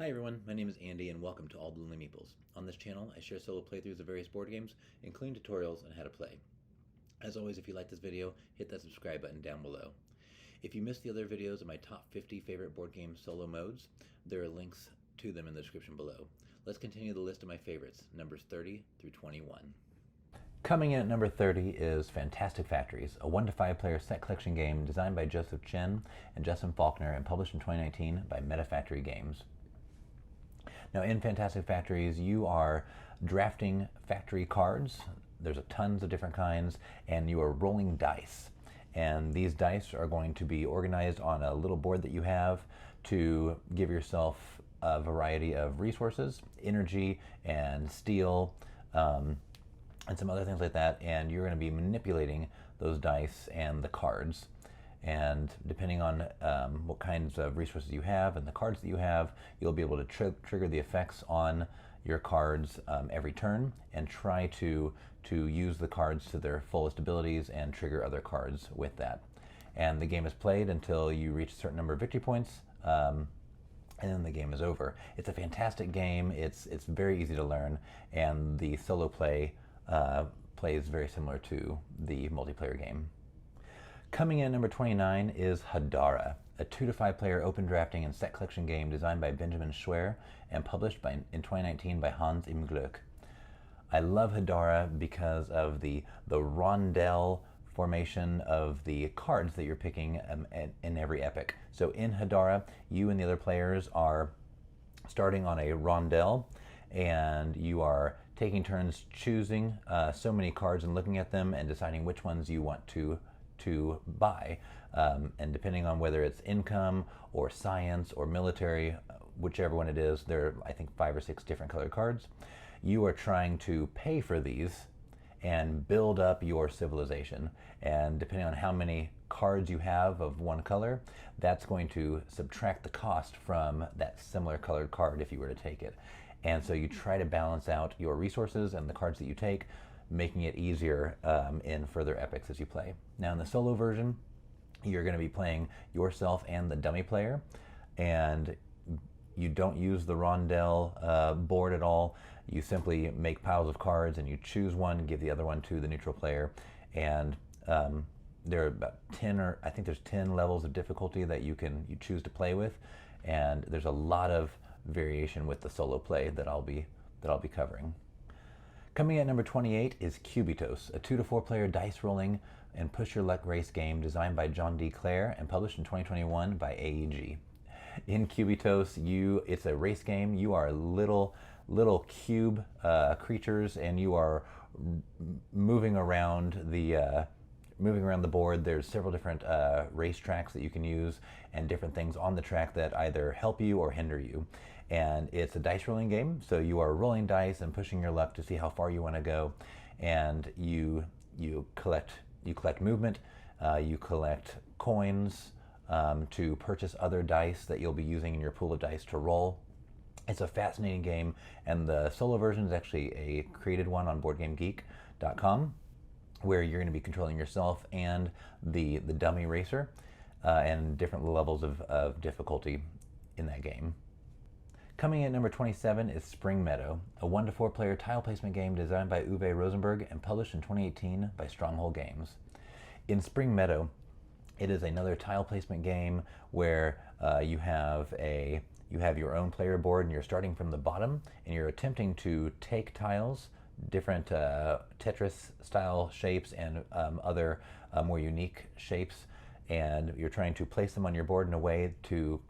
Hi everyone, my name is Andy and welcome to All the Lonely Meeples. On this channel, I share solo playthroughs of various board games, including tutorials on how to play. As always, if you like this video, hit that subscribe button down below. If you missed the other videos of my top 50 favorite board game solo modes, there are links to them in the description below. Let's continue the list of my favorites, numbers 30 through 21. Coming in at number 30 is Fantastic Factories, a 1 to 5 player set collection game designed by Joseph Chen and Justin Faulkner and published in 2019 by Meta Factory Games. Now in Fantastic Factories, you are drafting factory cards. There's tons of different kinds, and you are rolling dice. And these dice are going to be organized on a little board that you have to give yourself a variety of resources, energy and steel, and some other things like that. And you're going to be manipulating those dice and the cards. And depending on what kinds of resources you have and the cards that you have, you'll be able to trigger the effects on your cards every turn and try to use the cards to their fullest abilities and trigger other cards with that. And the game is played until you reach a certain number of victory points, and then the game is over. It's a fantastic game. It's very easy to learn, and the solo play plays very similar to the multiplayer game. Coming in at number 29 is HADARA, a 2 to 5 player open drafting and set collection game designed by Benjamin Schwer and published in 2019 by Hans im Glück. I love HADARA because of the rondel formation of the cards that you're picking in every epic. So in HADARA, you and the other players are starting on a rondel, and you are taking turns choosing so many cards and looking at them and deciding which ones you want to buy, and depending on whether it's income or science or military, whichever one it is, there are I think 5 or 6 different colored cards. You are trying to pay for these and build up your civilization, and depending on how many cards you have of one color, that's going to subtract the cost from that similar colored card if you were to take it. And so you try to balance out your resources and the cards that you take, making it easier in further epics as you play. Now in the solo version, you're going to be playing yourself and the dummy player, and you don't use the rondel board at all. You simply make piles of cards and you choose one, give the other one to the neutral player, and there are about 10, or I think there's 10 levels of difficulty that you choose to play with, and there's a lot of variation with the solo play that I'll be covering. Coming at number 28 is CUBITOS, a 2 to 4 player dice rolling and push your luck race game designed by John D. Clare and published in 2021 by AEG. In CUBITOS, it's a race game. You are little cube creatures, and you are moving around the board. There's several different race tracks that you can use, and different things on the track that either help you or hinder you. And it's a dice rolling game, so you are rolling dice and pushing your luck to see how far you want to go, and you collect movement, you collect coins to purchase other dice that you'll be using in your pool of dice to roll. It's a fascinating game, and the solo version is actually a created one on BoardGameGeek.com, where you're going to be controlling yourself and the dummy racer, and different levels of difficulty in that game. Coming in at number 27 is Spring Meadow, a 1 to 4 player tile placement game designed by Uwe Rosenberg and published in 2018 by Stronghold Games. In Spring Meadow, it is another tile placement game where you have your own player board, and you're starting from the bottom, and you're attempting to take tiles, different Tetris style shapes and other more unique shapes, and you're trying to place them on your board in a way to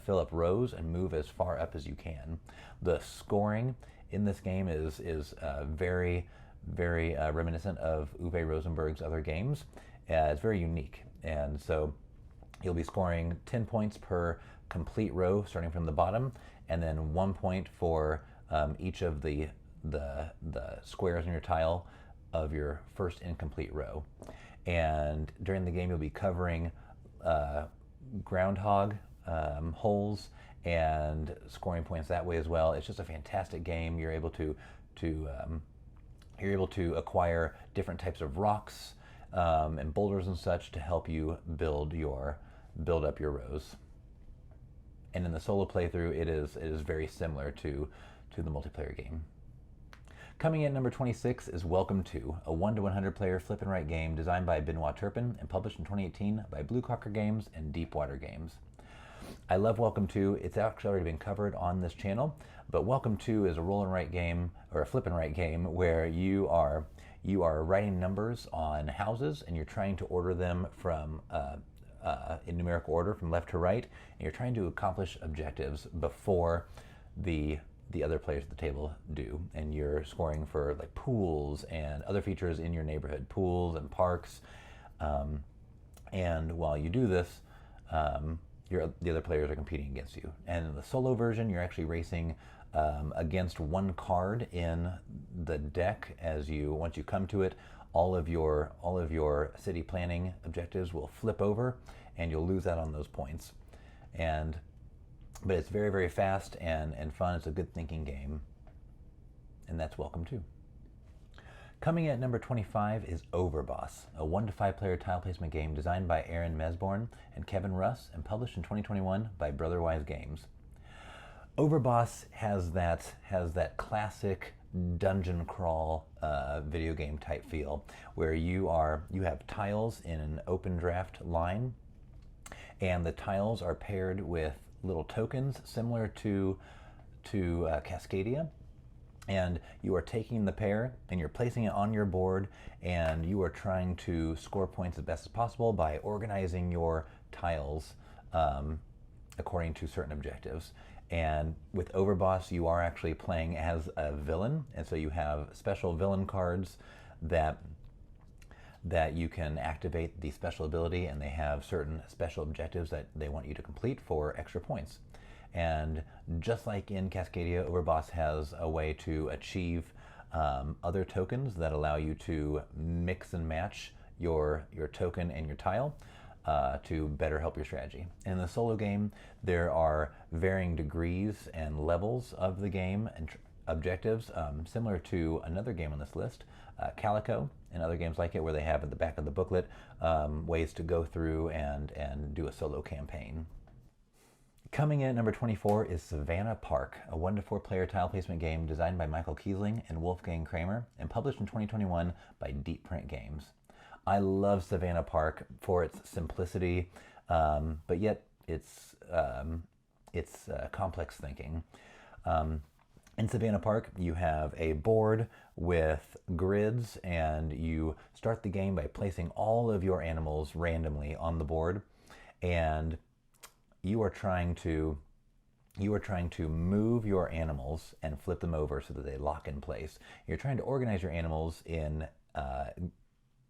fill up rows and move as far up as you can. The scoring in this game is very reminiscent of Uwe Rosenberg's other games. It's very unique, and so you'll be scoring 10 points per complete row starting from the bottom, and then 1 point for each of the squares in your tile of your first incomplete row. And during the game, you'll be covering groundhog holes and scoring points that way as well. It's just a fantastic game. You're able to acquire different types of rocks and boulders and such to help you build up your rows. And in the solo playthrough, it is very similar to the multiplayer game. Coming in at number 26 is Welcome to, a 1 to 100 player flip and write game designed by Benoit Turpin and published in 2018 by Blue Cocker Games and Deepwater Games. I love Welcome to. It's actually already been covered on this channel, but Welcome to is a roll and write game, or a flip and write game, where you are writing numbers on houses and you're trying to order them from in numerical order from left to right, and you're trying to accomplish objectives before the other players at the table do, and you're scoring for like pools and other features in your neighborhood, pools and parks, and while you do this, the other players are competing against you. And in the solo version, you're actually racing against one card in the deck. Once you come to it, all of your city planning objectives will flip over, and you'll lose out on those points. But it's very, very fast and fun. It's a good thinking game, and that's Welcome to. Coming in at number 25 is Overboss, a 1 to 5 player tile placement game designed by Aaron Mesborn and Kevin Russ and published in 2021 by Brotherwise Games. Overboss has that classic dungeon crawl video game type feel, where you have tiles in an open draft line, and the tiles are paired with little tokens similar to Cascadia, and you are taking the pair and you're placing it on your board, and you are trying to score points as best as possible by organizing your tiles according to certain objectives. And with Overboss, you are actually playing as a villain, and so you have special villain cards that you can activate the special ability, and they have certain special objectives that they want you to complete for extra points. And just like in Cascadia, Overboss has a way to achieve other tokens that allow you to mix and match your token and your tile to better help your strategy. In the solo game, there are varying degrees and levels of the game and objectives, similar to another game on this list, CALICO, and other games like it, where they have at the back of the booklet ways to go through and do a solo campaign. Coming in at number 24 is Savannah Park, a 1 to 4 player tile placement game designed by Michael Kiesling and Wolfgang Kramer and published in 2021 by Deep Print Games. I love Savannah Park for its simplicity, but yet it's complex thinking. In Savannah Park, you have a board with grids, and you start the game by placing all of your animals randomly on the board, and you are trying to move your animals and flip them over so that they lock in place. You're trying to organize your animals in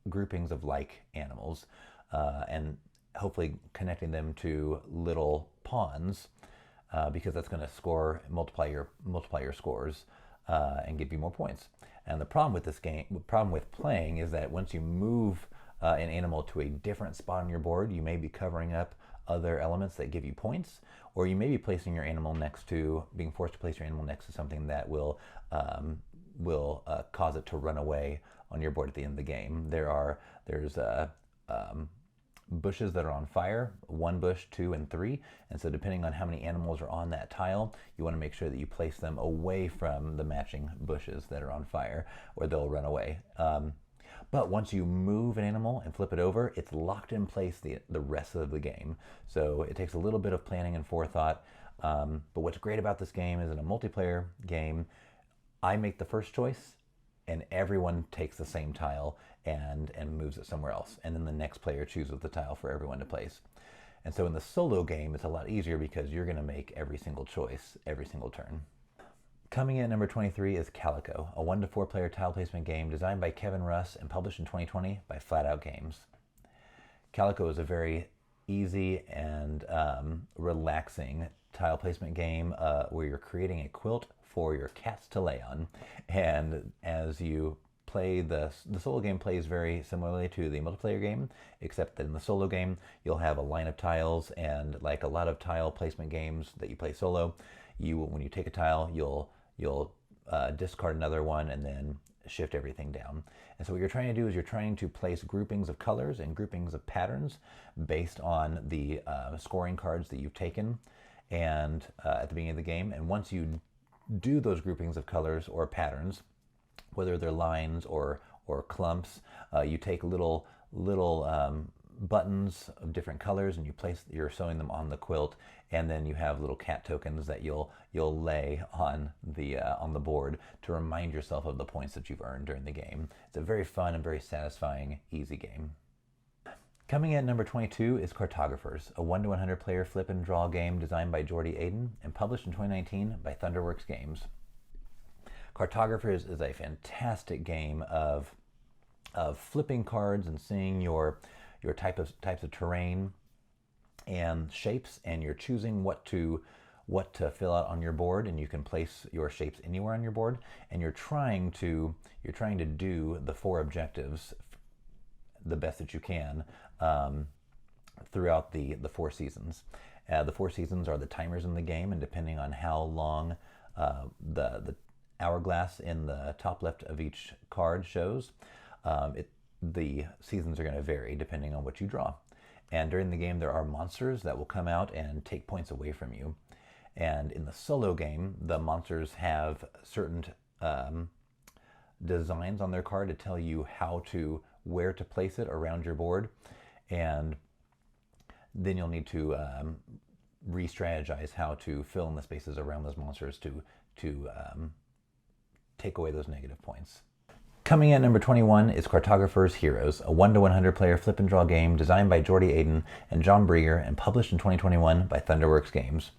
groupings of like animals, and hopefully connecting them to little pawns, because that's going to multiply your scores and give you more points. And the problem with playing is that once you move an animal to a different spot on your board, you may be covering up other elements that give you points, or you may be placing your animal being forced to place your animal next to something that will cause it to run away on your board at the end of the game. There's bushes that are on fire, 1 bush, 2, and 3, and so depending on how many animals are on that tile, you want to make sure that you place them away from the matching bushes that are on fire, or they'll run away. But once you move an animal and flip it over, it's locked in place the rest of the game. So it takes a little bit of planning and forethought, but what's great about this game is in a multiplayer game, I make the first choice, and everyone takes the same tile and moves it somewhere else. And then the next player chooses the tile for everyone to place. And so in the solo game, it's a lot easier because you're going to make every single choice, every single turn. Coming in at number 23 is CALICO, a 1 to 4 player tile placement game designed by Kevin Russ and published in 2020 by Flat Out Games. CALICO is a very easy and relaxing tile placement game where you're creating a quilt for your cats to lay on. And as you play, the solo game plays very similarly to the multiplayer game, except that in the solo game, you'll have a line of tiles, and like a lot of tile placement games that you play solo, when you take a tile, you'll discard another one and then shift everything down. And so what you're trying to do is you're trying to place groupings of colors and groupings of patterns based on the scoring cards that you've taken. and at the beginning of the game. And once you do those groupings of colors or patterns, whether they're lines or clumps, you take little buttons of different colors and you're sewing them on the quilt, and then you have little cat tokens that you'll lay on the board to remind yourself of the points that you've earned during the game. It's a very fun and very satisfying, easy game. Coming in at number 22 is Cartographers, a 1-to-100 player flip and draw game designed by Jordy Aiden and published in 2019 by Thunderworks Games. Cartographers is a fantastic game of flipping cards and seeing your types of terrain and shapes, and you're choosing what to fill out on your board, and you can place your shapes anywhere on your board, and you're trying to do the 4 objectives the best that you can throughout the 4 seasons. The 4 seasons are the timers in the game, and depending on how long the hourglass in the top left of each card shows, the seasons are going to vary depending on what you draw. And during the game, there are monsters that will come out and take points away from you. And in the solo game, the monsters have certain designs on their card to tell you where to place it around your board. And then you'll need to re-strategize how to fill in the spaces around those monsters to take away those negative points. Coming in at number 21 is Cartographers Heroes, a 1-to-100 player flip and draw game designed by Jordy Aiden and John Brieger and published in 2021 by Thunderworks Games.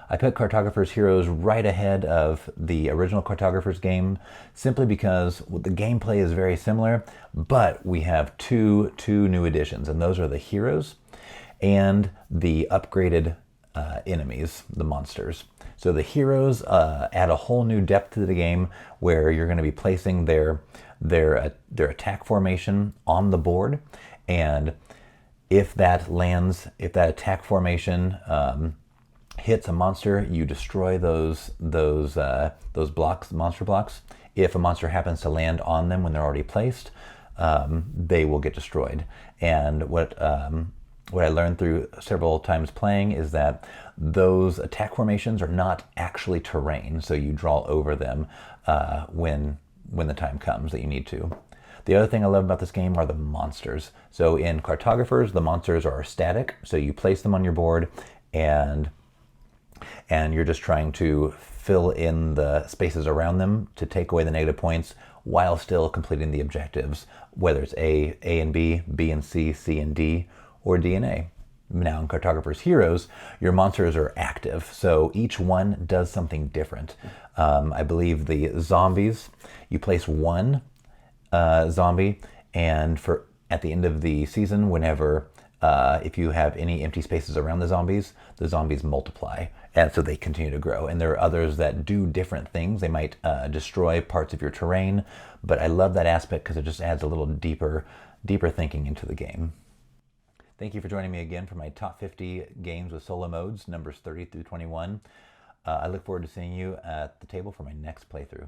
I put Cartographers Heroes right ahead of the original Cartographers game simply because the gameplay is very similar, but we have two new additions, and those are the heroes and the upgraded enemies, the monsters. So the heroes add a whole new depth to the game where you're going to be placing their attack formation on the board, and if that attack formation hits a monster, you destroy those blocks, monster blocks. If a monster happens to land on them when they're already placed, they will get destroyed. And what I learned through several times playing is that those attack formations are not actually terrain, so you draw over them when the time comes that you need to. The other thing I love about this game are the monsters. So in Cartographers, the monsters are static, so you place them on your board and you're just trying to fill in the spaces around them to take away the negative points while still completing the objectives, whether it's A and B, B and C, C and D, or D and A. Now in Cartographers Heroes, your monsters are active, so each one does something different. I believe the zombies, you place one zombie, and at the end of the season, whenever if you have any empty spaces around the zombies multiply, and so they continue to grow. And there are others that do different things. They might destroy parts of your terrain, but I love that aspect because it just adds a little deeper thinking into the game. Thank you for joining me again for my top 50 games with solo modes, numbers 30 through 21. I look forward to seeing you at the table for my next playthrough.